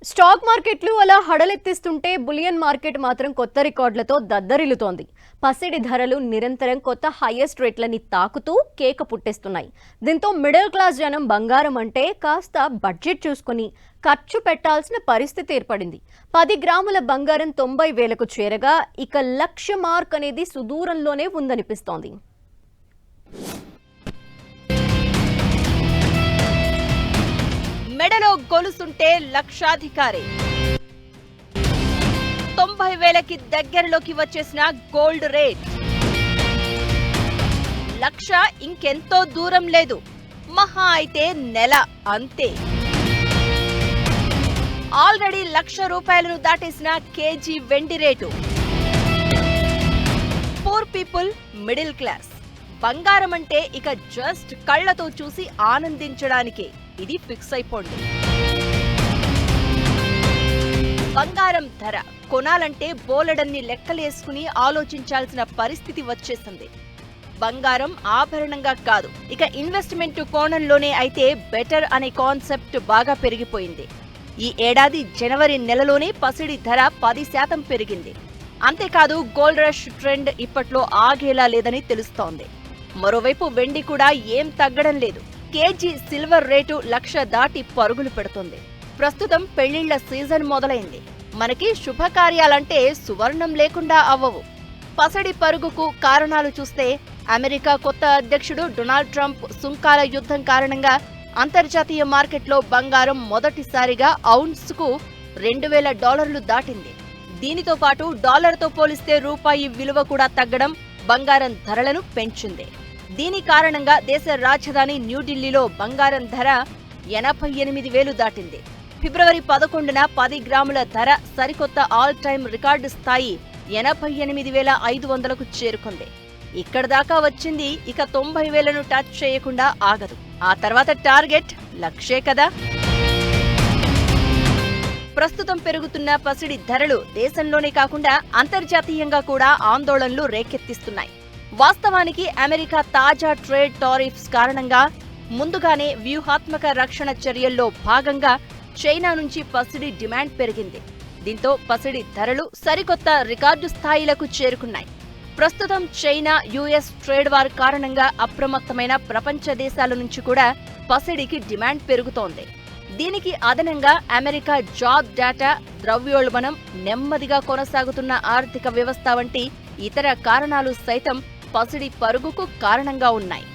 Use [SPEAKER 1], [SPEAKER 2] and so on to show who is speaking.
[SPEAKER 1] Stock మార్కెట్లు అలా హడలెత్తిస్తుంటే bullion market మాత్రం కొత్త రికార్డులతో దద్దరిల్లుతోంది. పసిడి ధరలు నిరంతరం కొత్త హైయెస్ట్ రేట్లని తాకుతూ కేక పుట్టిస్తున్నాయి. దీంతో మిడిల్ క్లాస్ జనం బంగారం అంటే కాస్త బడ్జెట్ చూసుకుని ఖర్చు పెట్టాల్సిన పరిస్థితి ఏర్పడింది. 10 గ్రాముల బంగారం 90,000కు చేరగా ఇక లక్ష మార్క్ అనేది సుదూరంలోనే ఉందనిపిస్తోంది.
[SPEAKER 2] మెడలో గొలుసుంటే లక్షాధికారి. 90,000కి దగ్గరలోకి వచ్చేసిన గోల్డ్ రేట్. లక్ష ఇంకెంతో దూరం లేదు, మహా అయితే నెల అంతే. ఆల్రెడీ ₹1,00,000 దాటేసిన కేజీ వెండి rate. Poor people, middle class బంగారం అంటే ఇక జస్ట్ కళ్లతో చూసి ఆనందించడానికే ఇది ఫిక్స్ అయిపోండి. బంగారం ధర కొనాలంటే బోలెడన్ని లెక్కలేసుకుని ఆలోచించాల్సిన పరిస్థితి వచ్చేసింది. బంగారం ఆభరణంగా కాదు, ఇక ఇన్వెస్ట్మెంట్ కోణంలోనే అయితే బెటర్ అనే కాన్సెప్ట్ బాగా పెరిగిపోయింది. ఈ ఏడాది జనవరి నెలలోనే పసిడి ధర 10% పెరిగింది. అంతేకాదు గోల్డ్ రష్ ట్రెండ్ ఇప్పట్లో ఆగేలా లేదని తెలుస్తోంది. మరోవైపు వెండి కూడా ఏం తగ్గడం లేదు. కేజీ సిల్వర్ రేటు 1,00,000 దాటి పరుగులు పెడుతుంది. ప్రస్తుతం పెళ్లిళ్ల సీజన్ మొదలైంది. మనకి శుభకార్యాలంటే సువర్ణం లేకుండా అవ్వవు. పసడి పరుగుకు కారణాలు చూస్తే అమెరికా కొత్త అధ్యక్షుడు డొనాల్డ్ ట్రంప్ సుంకాల యుద్ధం కారణంగా అంతర్జాతీయ మార్కెట్లో బంగారం మొదటిసారిగా ఔన్స్కు $2,000 దాటింది. దీనితో పాటు డాలర్తో పోలిస్తే రూపాయి విలువ కూడా తగ్గడం బంగారం ధరలను పెంచింది. దీని కారణంగా దేశ రాజధాని న్యూఢిల్లీలో బంగారం ధర 88,000 దాటింది. ఫిబ్రవరి 11న 10 గ్రాముల ధర సరికొత్త ఆల్ టైమ్ రికార్డు స్థాయి 88,500కు చేరుకుంది. ఇక్కడ దాకా వచ్చింది, ఇక 90,000ను టచ్ చేయకుండా ఆగదు. ఆ తర్వాత టార్గెట్ లక్షే కదా. ప్రస్తుతం పెరుగుతున్న పసిడి ధరలు దేశంలోనే కాకుండా అంతర్జాతీయంగా కూడా ఆందోళనలు రేకెత్తిస్తున్నాయి. వాస్తవానికి అమెరికా తాజా ట్రేడ్ టారిఫ్స్ కారణంగా ముందుగానే వ్యూహాత్మక రక్షణ చర్యల్లో భాగంగా చైనా నుంచి పసిడి డిమాండ్ పెరిగింది. దీంతో పసిడి ధరలు సరికొత్త రికార్డు స్థాయిలకు చేరుకున్నాయి. ప్రస్తుతం చైనా యుఎస్ ట్రేడ్ వార్ కారణంగా అప్రమత్తమైన ప్రపంచ దేశాల నుంచి కూడా పసిడికి డిమాండ్ పెరుగుతోంది. దీనికి అదనంగా అమెరికా జాబ్ డేటా, ద్రవ్యోల్బణం, నెమ్మదిగా కొనసాగుతున్న ఆర్థిక వ్యవస్థ వంటి ఇతర కారణాలు సైతం పసిడి పరుగుకు కారణంగా ఉన్నాయి.